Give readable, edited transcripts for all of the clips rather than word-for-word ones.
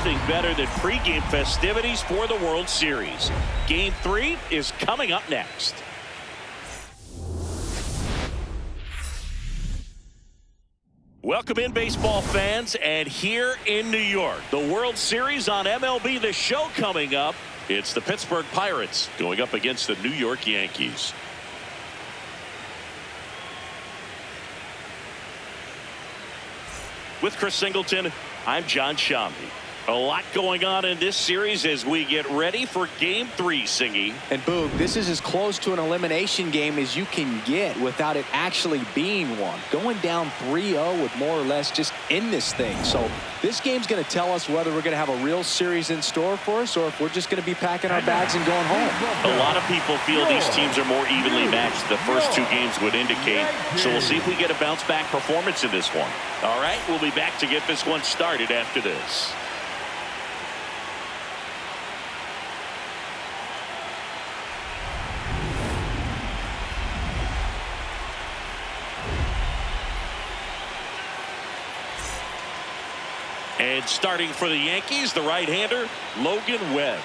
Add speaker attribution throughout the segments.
Speaker 1: nothing better than pregame festivities for the World Series. Game 3 is coming up next. Welcome in, baseball fans, and here in New York, the World Series on MLB The Show coming up. It's the Pittsburgh Pirates going up against the New York Yankees. With Chris Singleton, I'm John Shambi. A lot going on in this series as we get ready for Game 3, Singy.
Speaker 2: And Boog, this is as close to an elimination game as you can get without it actually being one. Going down 3-0 with more or less just in this thing. So this game's going to tell us whether we're going to have a real series in store for us or if we're just going to be packing our bags and going home.
Speaker 1: A lot of people feel these teams are more evenly matched. The first two games would indicate. So we'll see if we get a bounce-back performance in this one. All right, we'll be back to get this one started after this. And starting for the Yankees, the right-hander, Logan Webb.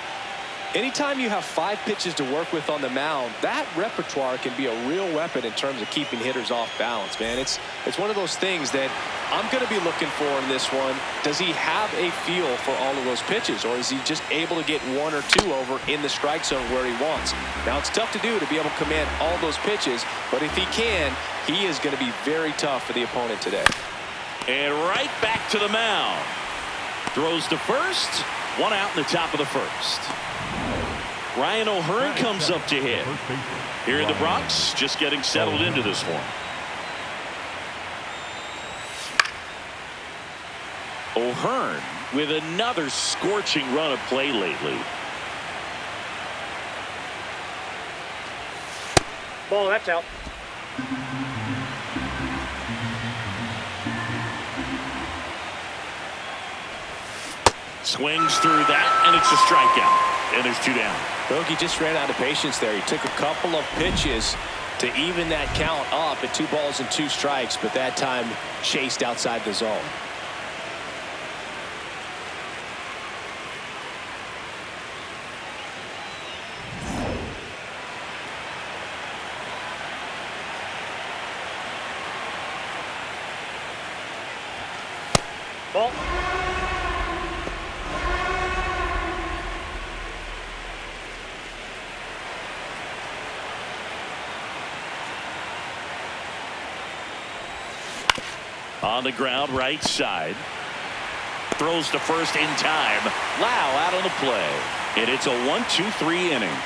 Speaker 2: Anytime you have 5 pitches to work with on the mound, that repertoire can be a real weapon in terms of keeping hitters off balance, man. It's one of those things that I'm going to be looking for in this one. Does he have a feel for all of those pitches, or is he just able to get 1 or 2 over in the strike zone where he wants? Now, it's tough to do to be able to command all those pitches, but if he can, he is going to be very tough for the opponent today.
Speaker 1: And right back to the mound. Throws to first. 1 out in the top of the first. Ryan O'Hearn comes up to hit. Here in the Bronx, just getting settled into this one. O'Hearn with another scorching run of play lately.
Speaker 3: Ball, that's out.
Speaker 1: Swings through that, and it's a strikeout. And there's 2 down.
Speaker 2: Bogey just ran out of patience there. He took a couple of pitches to even that count up at 2 balls and 2 strikes, but that time chased outside the zone.
Speaker 3: Ball.
Speaker 1: On the ground, right side. Throws to first in time. Lau out on the play. And it's a 1-2-3 inning.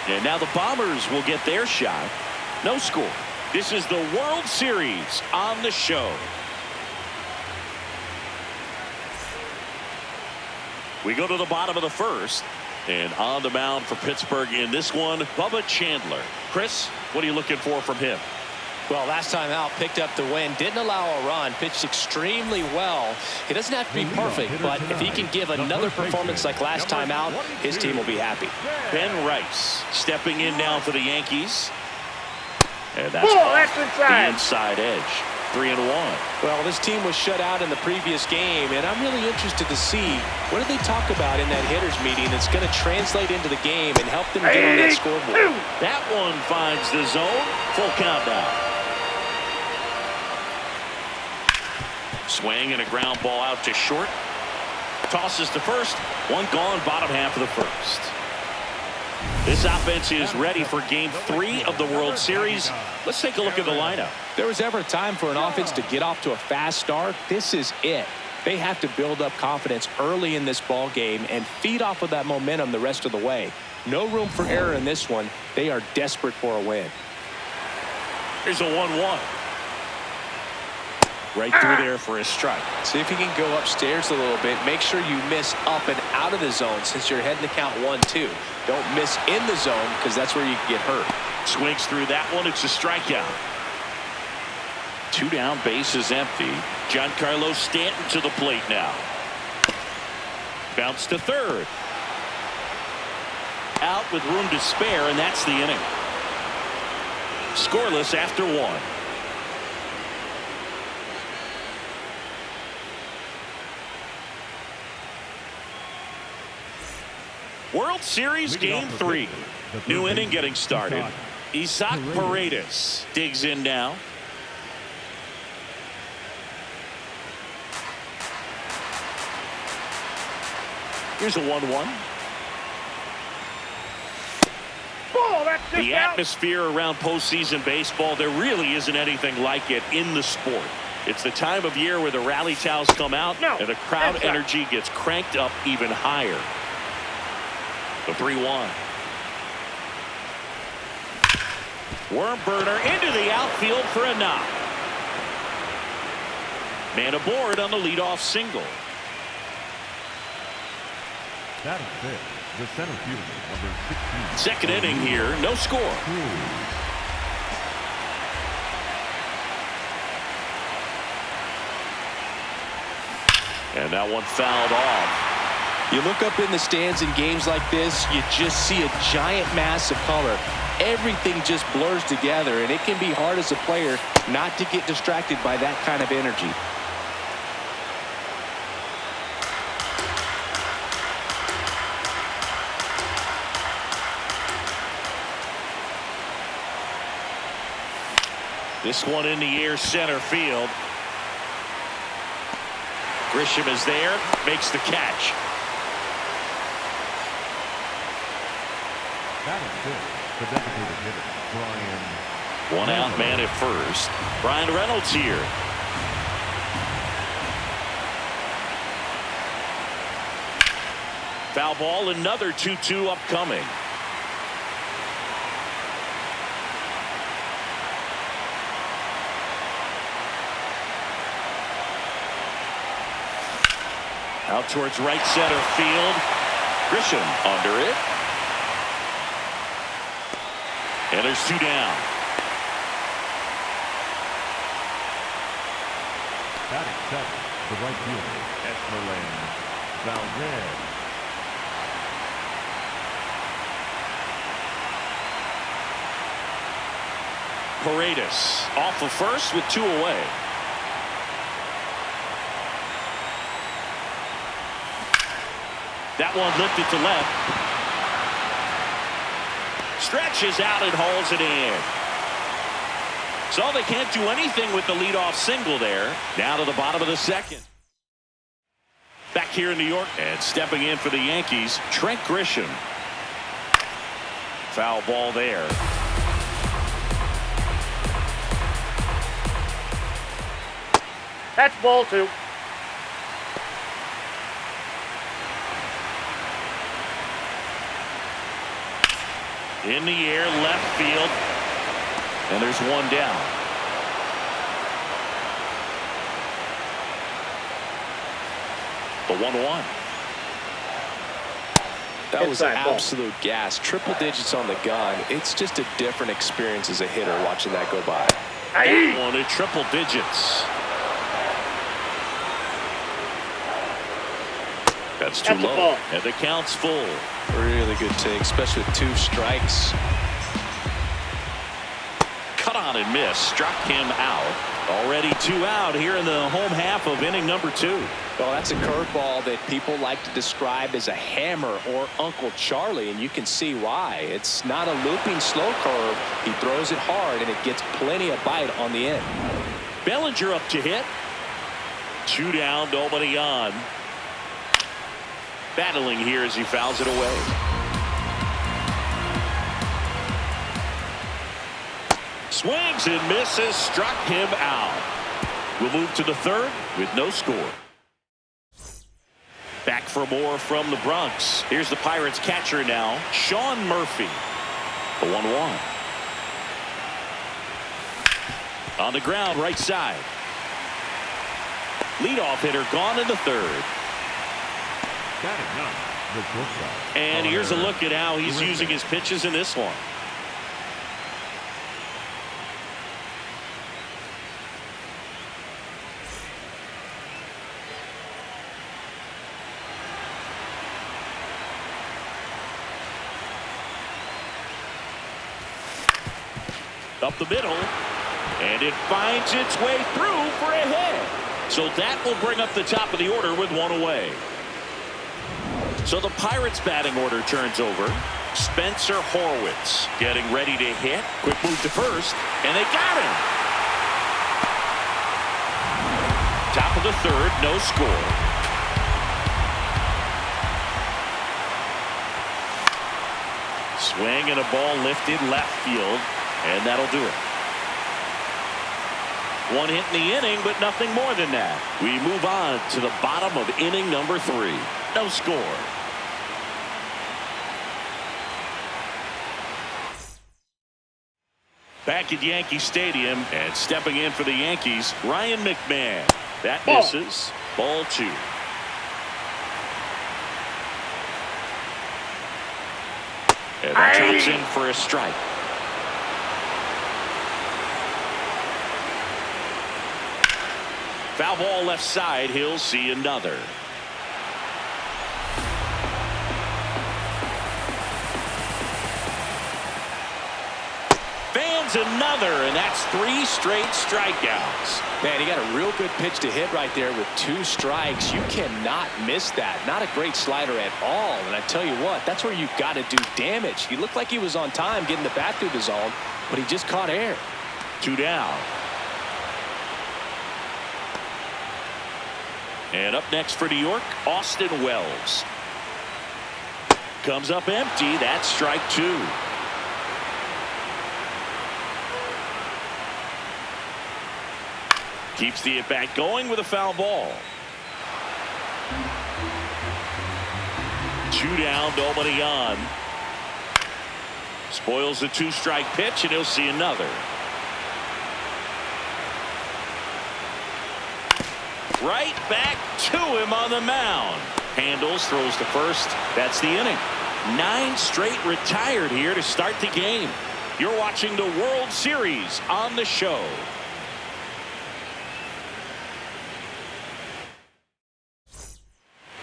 Speaker 1: And now the Bombers will get their shot. No score. This is the World Series on the show. We go to the bottom of the first. And on the mound for Pittsburgh in this one, Bubba Chandler. Chris, what are you looking for from him?
Speaker 2: Well, last time out, picked up the win, didn't allow a run, pitched extremely well. He doesn't have to be perfect, but if he can give another performance like last time out, his team will be happy.
Speaker 1: Ben Rice stepping in now for the Yankees. And that's
Speaker 3: inside.
Speaker 1: The inside edge. 3-1.
Speaker 2: Well, this team was shut out in the previous game, and I'm really interested to see what do they talk about in that hitters meeting that's going to translate into the game and help them get on that scoreboard.
Speaker 1: That one finds the zone. Full count now. Swing and a ground ball out to short. Tosses to first. 1 gone, bottom half of the first. This offense is ready for Game 3 of the World Series. Let's take a look at the lineup.
Speaker 2: If there was ever a time for an offense to get off to a fast start, this is it. They have to build up confidence early in this ball game and feed off of that momentum the rest of the way. No room for error in this one. They are desperate for a win.
Speaker 1: Here's a 1-1. Right through there for a strike.
Speaker 2: See if you can go upstairs a little bit. Make sure you miss up and out of the zone since you're heading to count 1-2. Don't miss in the zone because that's where you can get hurt.
Speaker 1: Swings through that one. It's a strikeout. 2 down, base is empty. Giancarlo Stanton to the plate now. Bounce to third. Out with room to spare, and that's the inning. Scoreless after 1. World Series Game 3. New inning getting started. Isaac Paredes digs in now. Here's a 1-1. The atmosphere around postseason baseball, there really isn't anything like it in the sport. It's the time of year where the rally towels come out and the crowd energy gets cranked up even higher. The 3-1. Worm burner into the outfield for a knock. Man aboard on the leadoff single.
Speaker 3: That is it. The center fielder, number 16.
Speaker 1: Second inning here, no score. And that one fouled off.
Speaker 2: You look up in the stands in games like this, you just see a giant mass of color. Everything just blurs together, and it can be hard as a player not to get distracted by that kind of energy.
Speaker 1: This one in the air, center field. Grisham is there, makes the catch.
Speaker 3: That is good. The designated hitter, Brian.
Speaker 1: One out man at first. Brian Reynolds here. Foul ball, another 2-2 upcoming. Out towards right center field. Grisham under it. And there's two down.
Speaker 3: Batting seven, the right fielder, Esmeralda Valdez.
Speaker 1: Paredes off of first with two away. That one lifted to left. Stretches out and hauls it in. So they can't do anything with the leadoff single there. Now to the bottom of the second. Back here in New York and stepping in for the Yankees, Trent Grisham. Foul ball there.
Speaker 4: That's ball two.
Speaker 1: In the air, left field. And there's one down. The 1-1.
Speaker 2: That was absolute gas. Triple digits on the gun. It's just a different experience as a hitter watching that go by.
Speaker 1: That one at triple digits. That's too low. And the count's full.
Speaker 2: Really good take, especially with two strikes.
Speaker 1: Cut on and miss. Struck him out. Already two out here in the home half of inning number 2.
Speaker 2: Well, that's a curveball that people like to describe as a hammer or Uncle Charlie, and you can see why. It's not a looping slow curve. He throws it hard, and it gets plenty of bite on the end.
Speaker 1: Bellinger up to hit. 2 down, nobody on. Battling here as he fouls it away. Swings and misses. Struck him out. We'll move to the third with no score. Back for more from the Bronx. Here's the Pirates catcher now, Sean Murphy. The 1-1. On the ground, right side. Leadoff hitter gone in the third. And here's a look at how he's using his pitches in this one. Up the middle, and it finds its way through for a hit. So that will bring up the top of the order with one away. So the Pirates batting order turns over. Spencer Horwitz getting ready to hit. Quick move to first, and they got him. Top of the third, no score. Swing and a ball lifted left field, and that'll do it. One hit in the inning, but nothing more than that. We move on to the bottom of inning number 3. No score. Back at Yankee Stadium, and stepping in for the Yankees, Ryan McMahon. That misses. Ball 2. And that drops in for a strike. Foul ball left side. He'll see another. Fans another, and that's 3 straight strikeouts.
Speaker 2: Man, he got a real good pitch to hit right there with 2 strikes. You cannot miss that. Not a great slider at all. And I tell you what, that's where you got to do damage. He looked like he was on time getting the bat through the zone, but he just caught air.
Speaker 1: 2 down. And up next for New York, Austin Wells. Comes up empty. That's strike 2. Keeps the at-bat going with a foul ball. 2 down, nobody on. Spoils the 2-strike pitch, and he'll see another. Right back to him on the mound. Handles, throws to first. That's the inning. 9 straight retired here to start the game. You're watching the World Series on the show.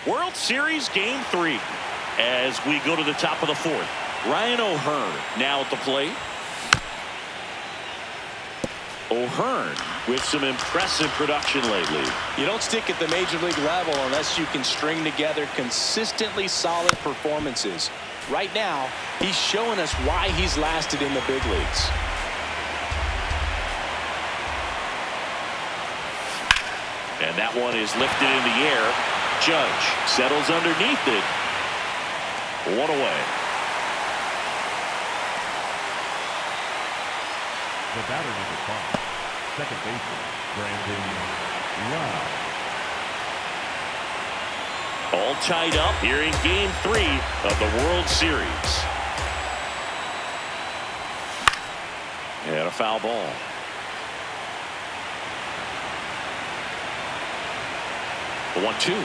Speaker 1: World Series Game 3 as we go to the top of the 4th. Ryan O'Hearn now at the plate. O'Hearn with some impressive production lately.
Speaker 2: You don't stick at the major league level unless you can string together consistently solid performances. Right now, he's showing us why he's lasted in the big leagues.
Speaker 1: And that one is lifted in the air. Judge settles underneath it. 1 away.
Speaker 3: The batter number 5, second baseman, Brandon Lowe.
Speaker 1: All tied up here in Game 3 of the World Series. And a foul ball. The 1-2.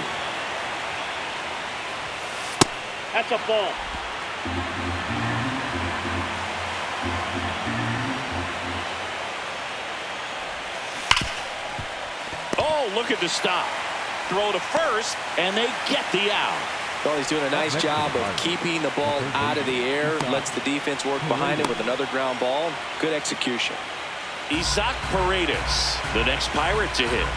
Speaker 1: That's a ball. Oh, look at the stop. Throw to first, and they get the out.
Speaker 2: Well, he's doing a nice job of keeping the ball out of the air. Lets the defense work behind it with another ground ball. Good execution.
Speaker 1: Isaac Paredes, the next Pirate to hit.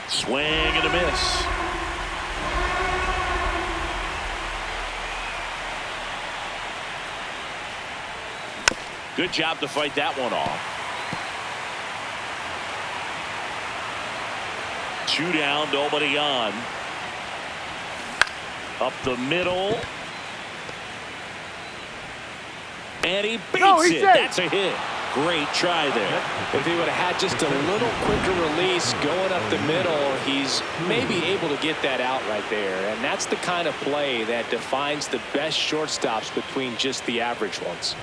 Speaker 1: Swing and a miss. Good job to fight that one off. 2 down, nobody on. Up the middle. And he beats it. That's a hit. Great try there.
Speaker 2: If he would have had just a little quicker release going up the middle, he's maybe able to get that out right there. And that's the kind of play that defines the best shortstops between just the average ones.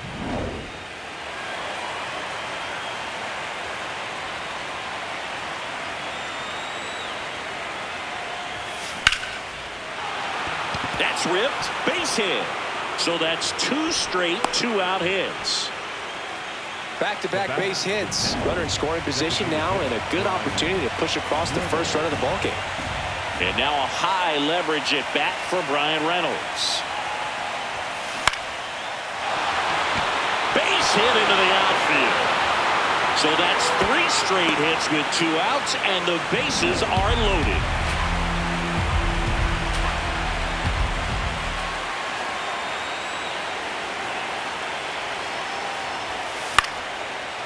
Speaker 1: That's ripped. Base hit. So that's 2 straight 2-out hits.
Speaker 2: Back-to-back base hits. Runner in scoring position now, and a good opportunity to push across the first run of the ballgame.
Speaker 1: And now a high leverage at bat for Brian Reynolds. Base hit into the outfield. So that's 3 straight hits with 2 outs, and the bases are loaded.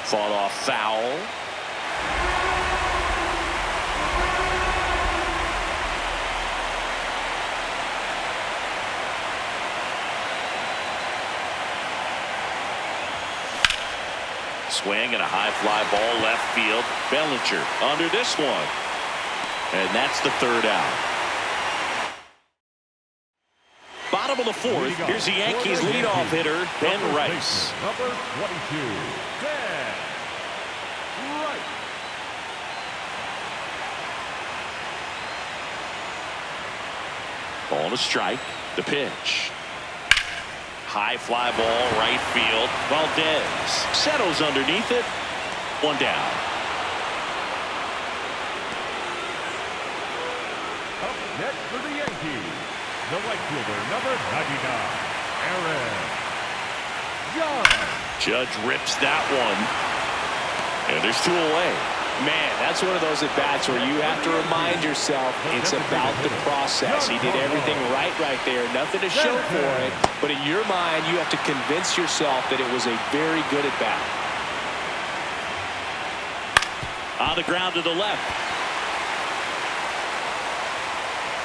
Speaker 1: Fought off foul. Swing and a high fly ball left field. Bellinger under this one. And that's the third out. Bottom of the fourth. Here's the Yankees leadoff hitter, Ben Rice.
Speaker 3: Number 22, Ben Rice.
Speaker 1: Ball to strike. The pitch. High fly ball right field. Valdez settles underneath it. One down.
Speaker 3: Up next for the Yankees, the right fielder, number 99, Aaron Judge.
Speaker 1: Judge rips that one. And there's two away.
Speaker 2: Man, that's one of those at-bats where you have to remind yourself it's about the process. He did everything right there. Nothing to show for it. But in your mind, you have to convince yourself that it was a very good at-bat.
Speaker 1: On the ground to the left.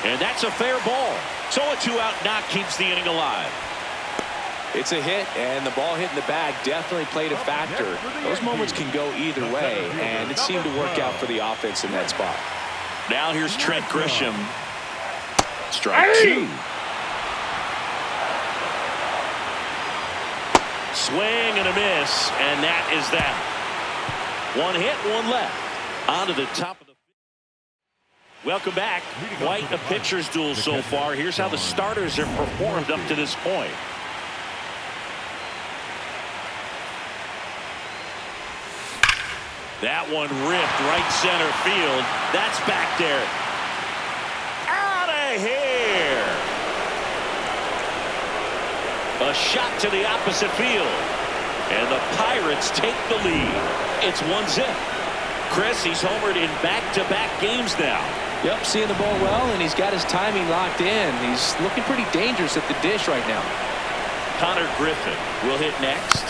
Speaker 1: And that's a fair ball. So a two-out knock keeps the inning alive.
Speaker 2: It's a hit, and the ball hitting the bag definitely played a factor. Those moments can go either way, and it seemed to work out for the offense in that spot.
Speaker 1: Now here's Trent Grisham. Strike two. Swing and a miss, and that is that. One hit, one left. On to the top of the field. Welcome back. Quite a pitcher's duel so far. Here's how the starters have performed up to this point. That one ripped right center field. That's back there. Out of here. A shot to the opposite field. And the Pirates take the lead. It's 1-0. Chris, he's homered in back-to-back games now.
Speaker 2: Yep, seeing the ball well, and he's got his timing locked in. He's looking pretty dangerous at the dish right now.
Speaker 1: Connor Griffin will hit next.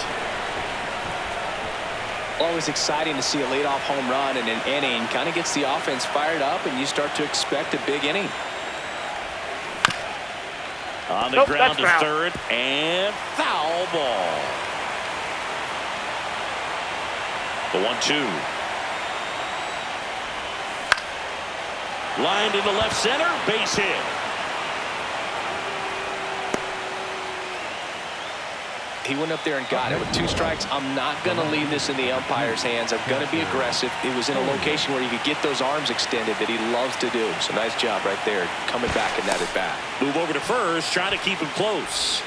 Speaker 2: Always exciting to see a leadoff home run in an inning. Kind of gets the offense fired up, and you start to expect a big inning.
Speaker 1: On the ground to third, and foul ball. The 1-2. Lined into left center, base hit.
Speaker 2: He went up there and got it with 2 strikes. I'm not going to leave this in the umpire's hands. I'm going to be aggressive. It was in a location where he could get those arms extended that he loves to do. So nice job right there coming back in that at bat.
Speaker 1: Move over to first, trying to keep him close.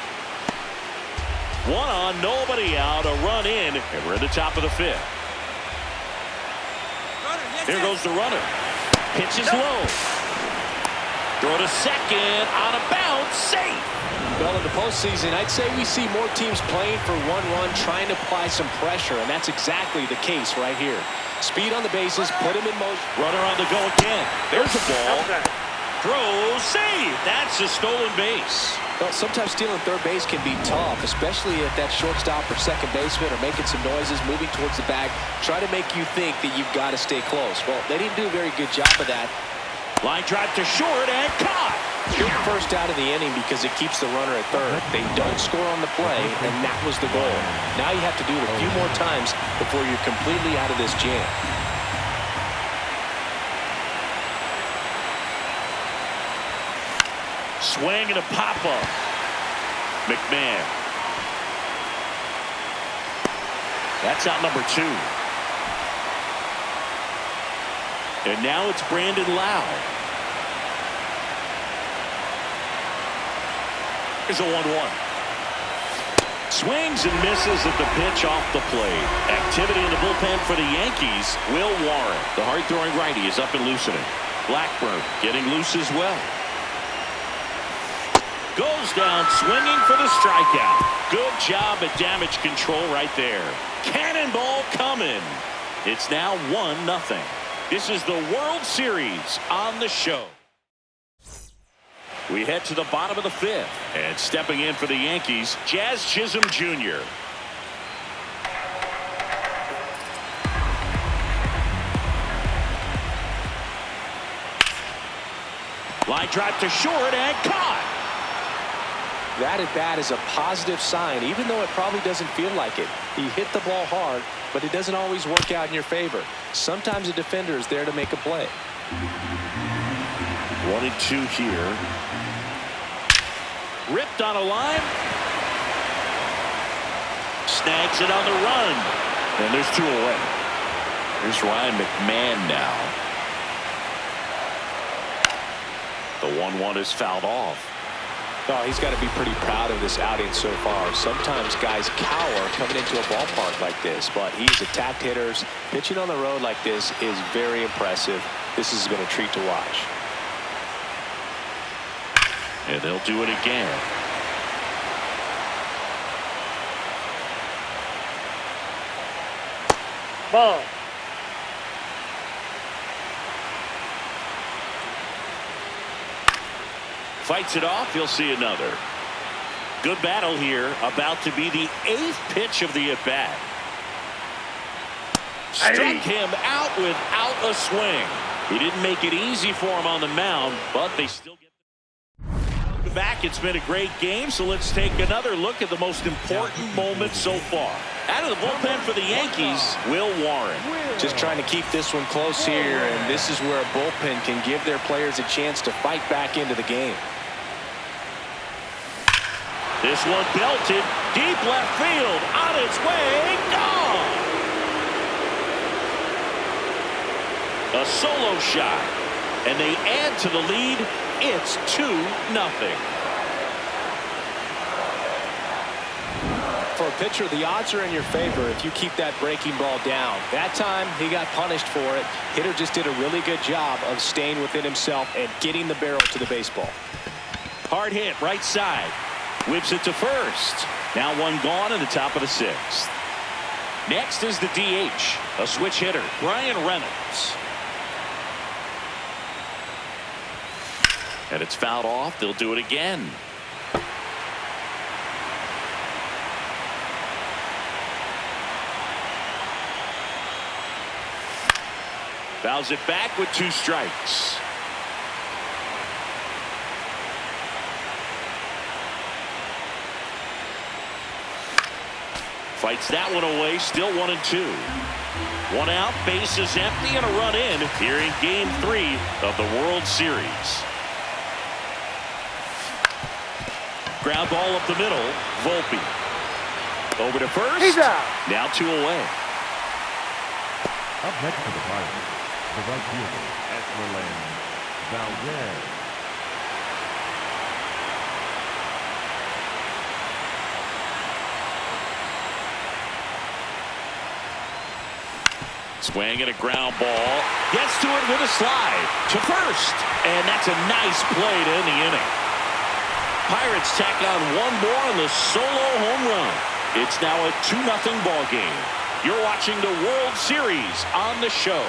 Speaker 1: One on, nobody out, a run in, and we're at the top of the 5th. Here goes the runner. Pitch is low. Throw to second, on a bounce, safe.
Speaker 2: Well, in the postseason, I'd say we see more teams playing for one run, trying to apply some pressure, and that's exactly the case right here. Speed on the bases, put him in motion.
Speaker 1: Runner on the go again. There's the ball. Throw, save. That's a stolen base.
Speaker 2: Well, sometimes stealing third base can be tough, especially if that shortstop or second baseman are making some noises, moving towards the bag, try to make you think that you've got to stay close. Well, they didn't do a very good job of that.
Speaker 1: Line drive to short and caught.
Speaker 2: Good first out of the inning because it keeps the runner at third. They don't score on the play, and that was the goal. Now you have to do it a few more times before you're completely out of this jam.
Speaker 1: Swing and a pop-up. McMahon. That's out number 2. And now it's Brandon Lau. Here's a 1-1. Swings and misses at the pitch off the plate. Activity in the bullpen for the Yankees. Will Warren, the hard-throwing righty, is up and loosening. Blackburn getting loose as well. Goes down swinging for the strikeout. Good job at damage control right there. Cannonball coming. It's now 1-0. This is the World Series on the show. We head to the bottom of the 5th. And stepping in for the Yankees, Jazz Chisholm Jr. Line drive to short and caught.
Speaker 2: That at bat is a positive sign, even though it probably doesn't feel like it. He hit the ball hard, but it doesn't always work out in your favor. Sometimes a defender is there to make a play.
Speaker 1: 1-2 here. Ripped on a line. Snags it on the run. And there's 2 away. Here's Ryan McMahon now. The 1-1 is fouled off.
Speaker 2: Oh, he's got to be pretty proud of this outing so far. Sometimes guys cower coming into a ballpark like this, but he's attacked hitters. Pitching on the road like this is very impressive. This has been a treat to watch.
Speaker 1: And they'll do it again.
Speaker 4: Ball.
Speaker 1: Fights it off. He'll see another. Good battle here. About to be the 8th pitch of the at-bat. Struck him out without a swing. He didn't make it easy for him on the mound, but they still get the back. It's been a great game, so let's take another look at the most important moments so far. Out of the bullpen for the Yankees, Will Warren.
Speaker 2: Just trying to keep this one close here, and this is where a bullpen can give their players a chance to fight back into the game.
Speaker 1: This one belted deep left field, on its way, gone. A solo shot, and they add to the lead. It's 2-0.
Speaker 2: For a pitcher, the odds are in your favor if you keep that breaking ball down. That time, he got punished for it. Hitter just did a really good job of staying within himself and getting the barrel to the baseball.
Speaker 1: Hard hit, right side. Whips it to first. Now one gone in the top of the 6th. Next is the DH, a switch hitter, Brian Reynolds. And it's fouled off. They'll do it again. Fouls it back with 2 strikes. Fights that one away. Still 1-2. 1 out, bases empty, and a run in here in Game 3 of the World Series. Ground ball up the middle. Volpe. Over to first.
Speaker 4: He's out.
Speaker 1: Now 2 away.
Speaker 3: Up next for the Pirates, the right fielder, Esmeralda Valdez.
Speaker 1: Swing and a ground ball. Gets to it with a slide. To first. And that's a nice play to end the inning. Pirates tack on 1 more on the solo home run. It's now a 2-0 ball game. You're watching the World Series on the show.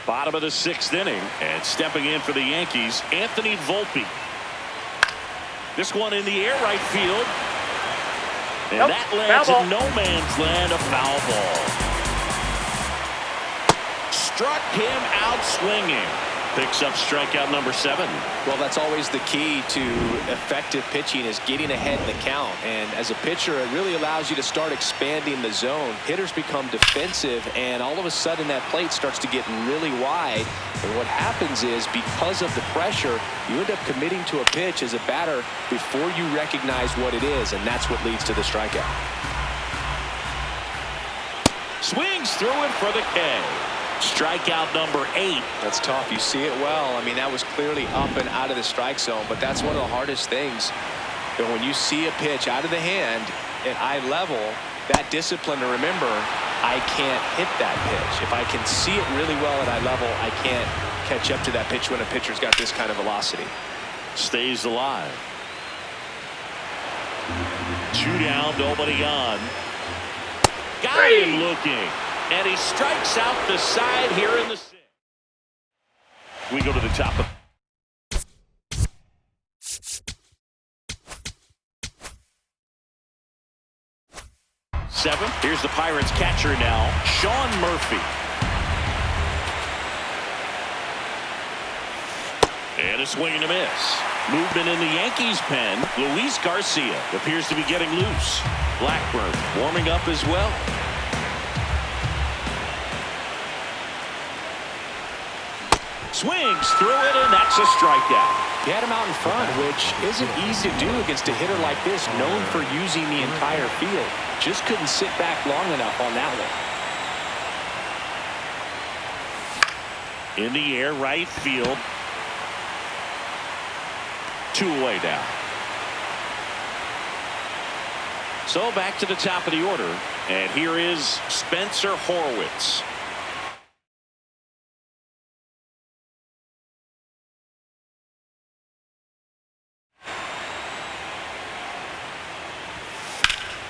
Speaker 1: Bottom of the 6th inning. And stepping in for the Yankees, Anthony Volpe. This one in the air right field. And that lands in no man's land, a foul ball. Struck him out swinging. Picks up strikeout number 7.
Speaker 2: Well, that's always the key to effective pitching, is getting ahead in the count. And as a pitcher, it really allows you to start expanding the zone. Hitters become defensive, and all of a sudden that plate starts to get really wide. And what happens is, because of the pressure, you end up committing to a pitch as a batter before you recognize what it is, and that's what leads to the strikeout.
Speaker 1: Swings through it for the K. Strikeout number 8.
Speaker 2: That's tough. You see it well. I mean, that was clearly up and out of the strike zone, but that's one of the hardest things. But when you see a pitch out of the hand at eye level, that discipline to remember, I can't hit that pitch. If I can see it really well at eye level, I can't catch up to that pitch when a pitcher's got this kind of velocity.
Speaker 1: Stays alive. 2 down, nobody on. Got him looking. And he strikes out the side here in the 6th. We go to the top of. 7. Here's the Pirates catcher now, Sean Murphy. And a swing and a miss. Movement in the Yankees pen. Luis Garcia appears to be getting loose. Blackburn warming up as well. Swings through it, and that's a strikeout.
Speaker 2: He had him out in front, which isn't easy to do against a hitter like this, known for using the entire field. Just couldn't sit back long enough on that one.
Speaker 1: In the air, right field. 2 away now. So back to the top of the order, and here is Spencer Horwitz.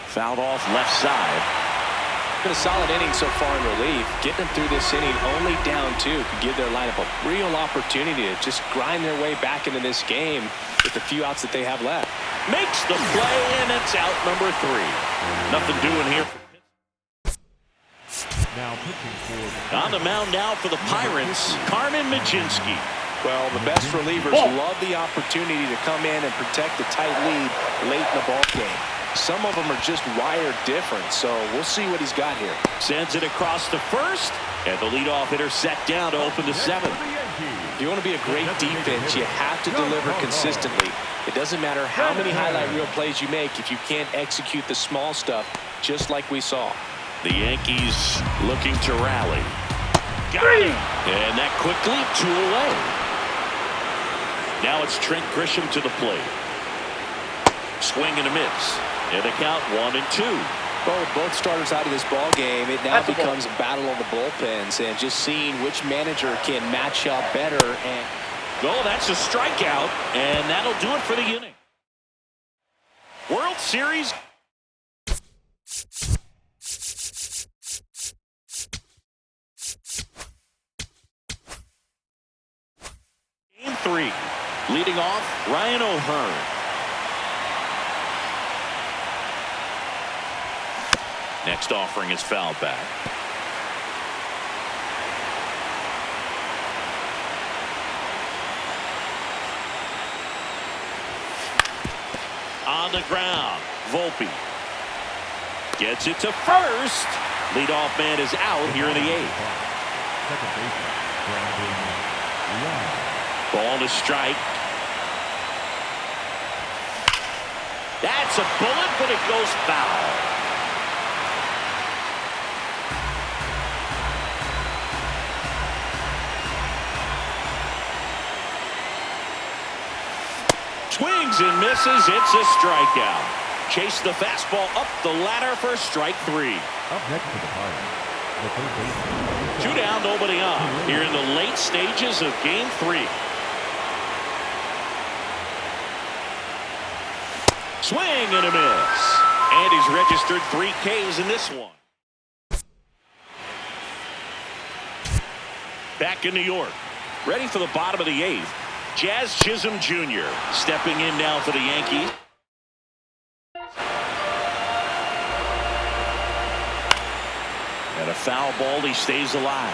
Speaker 1: Fouled off left side.
Speaker 2: Been a solid inning so far in relief. Getting them through this inning only down 2 could give their lineup a real opportunity to just grind their way back into this game with the few outs that they have left.
Speaker 1: Makes the play, and it's out number 3. Nothing doing here.
Speaker 3: Now pitching for
Speaker 1: On the mound now for the Pirates, Carmen Mlodzinski.
Speaker 2: Well, the best relievers love the opportunity to come in and protect the tight lead late in the ball game. Some of them are just wired different, so we'll see what he's got here.
Speaker 1: Sends it across to first, and the leadoff hitter set down to open the 7th.
Speaker 2: If you want to be a great defense, you have to deliver consistently. It doesn't matter how many highlight reel plays you make if you can't execute the small stuff, just like we saw.
Speaker 1: The Yankees looking to rally. Got him. And that quickly 2 away. Now it's Trent Grisham to the plate. Swing and a miss. And the count 1-2.
Speaker 2: Well, with both starters out of this ball game, it now becomes a battle on the bullpens and just seeing which manager can match up better. And
Speaker 1: oh, that's a strikeout, and that'll do it for the inning. World Series. Game 3. Leading off, Ryan O'Hearn. Next offering is fouled back. On the ground, Volpe gets it to first. Leadoff man is out here in the 8th.
Speaker 3: second baseman, Brandon Lowe.
Speaker 1: Ball to strike. That's a bullet, but it goes foul. Swings and misses. It's a strikeout. Chase the fastball up the ladder for strike 3.
Speaker 3: Up next to the Pirates, the third baseman.
Speaker 1: 2 down, nobody on. Here in the late stages of Game 3. Swing and a miss. And he's registered 3 Ks in this one. Back in New York. Ready for the bottom of the 8th. Jazz Chisholm Jr. stepping in now for the Yankees. And a foul ball, he stays alive.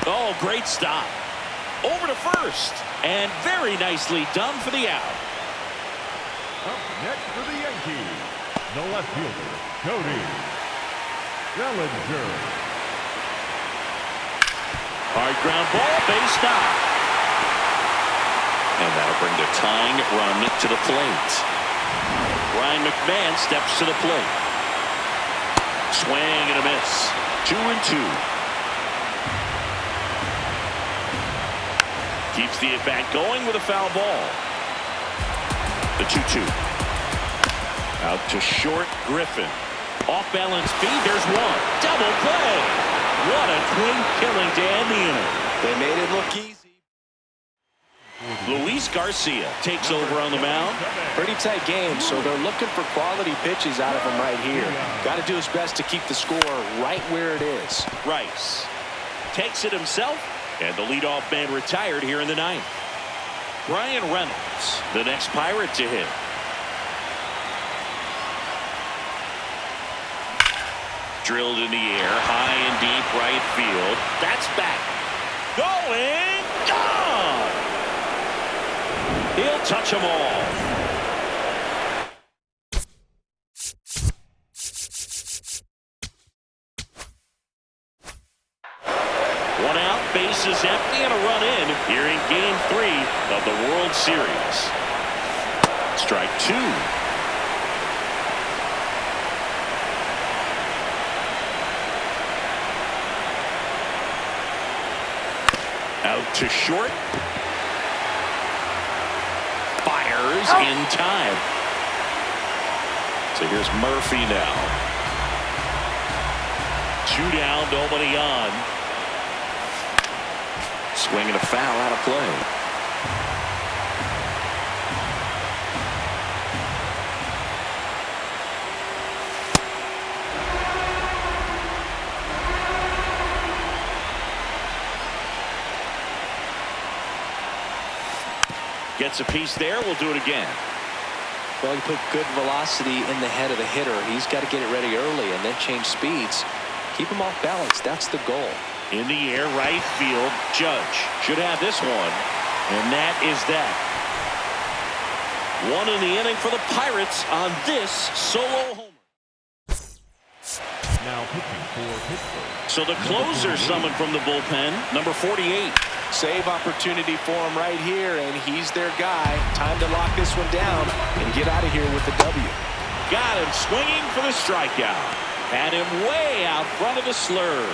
Speaker 1: Oh, great stop. Over to first. And very nicely done for the out.
Speaker 3: Up next for the Yankees, the left fielder, Cody Bellinger.
Speaker 1: Hard ground ball, base stop. And that'll bring the tying run to the plate. Ryan McMahon steps to the plate. Swing and a miss. 2-2. Keeps the at-bat going with a foul ball. The 2-2. Out to short, Griffin. Off balance feed, there's one. Double play. What a clean killing to end the inning.
Speaker 2: They made it look easy.
Speaker 1: Luis Garcia takes over on the mound.
Speaker 2: Pretty tight game, so they're looking for quality pitches out of him right here. Got to do his best to keep the score right where it is.
Speaker 1: Rice takes it himself, and the leadoff man retired here in the ninth. Brian Reynolds, the next Pirate to hit. Drilled in the air, high and deep right field. That's back. Going, gone! He'll touch them all. One out, bases empty, and a run in here in Game 3 of the World Series. Strike two. Out to short. Fires in time. So here's Murphy now. Two down, nobody on. Swinging a foul out of play. Gets a piece there. We'll do it again.
Speaker 2: Well, you put good velocity in the head of the hitter. He's got to get it ready early and then change speeds. Keep him off balance. That's the goal.
Speaker 1: In the air, right field. Judge should have this one. And that is that. One in the inning for the Pirates on this solo homer.
Speaker 3: Now pitching for Pittsburgh.
Speaker 1: So the closer summoned from the bullpen, number 48.
Speaker 2: Save opportunity for him right here, and he's their guy. Time to lock this one down and get out of here with the W.
Speaker 1: Got him swinging for the strikeout. Had him way out front of the slur.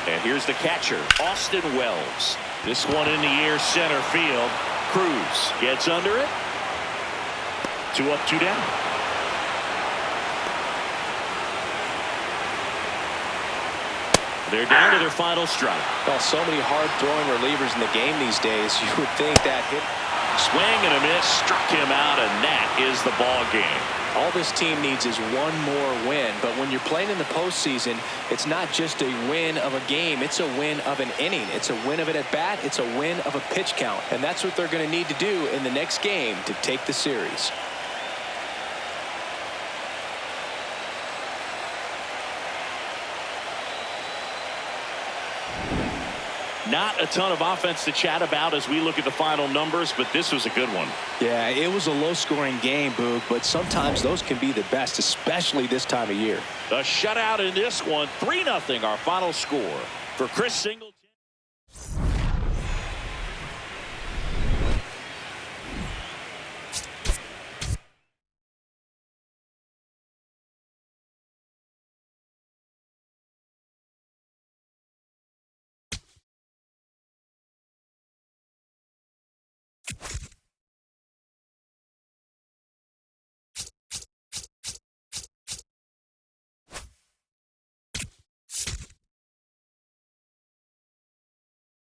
Speaker 1: And here's the catcher, Austin Wells. This one in the air, center field. Cruz gets under it. 2 up, 2 down. They're down to their final strike.
Speaker 2: Well, so many hard-throwing relievers in the game these days. You would think that hit.
Speaker 1: Swing and a miss, struck him out, and that is the ball game.
Speaker 2: All this team needs is one more win. But when you're playing in the postseason, it's not just a win of a game. It's a win of an inning. It's a win of an at-bat. It's a win of a pitch count. And that's what they're going to need to do in the next game to take the series.
Speaker 1: Not a ton of offense to chat about as we look at the final numbers, but this was a good one.
Speaker 2: Yeah, it was a low-scoring game, Boog, but sometimes those can be the best, especially this time of year.
Speaker 1: A shutout in this one, 3-0 our final score. For Chris Singleton.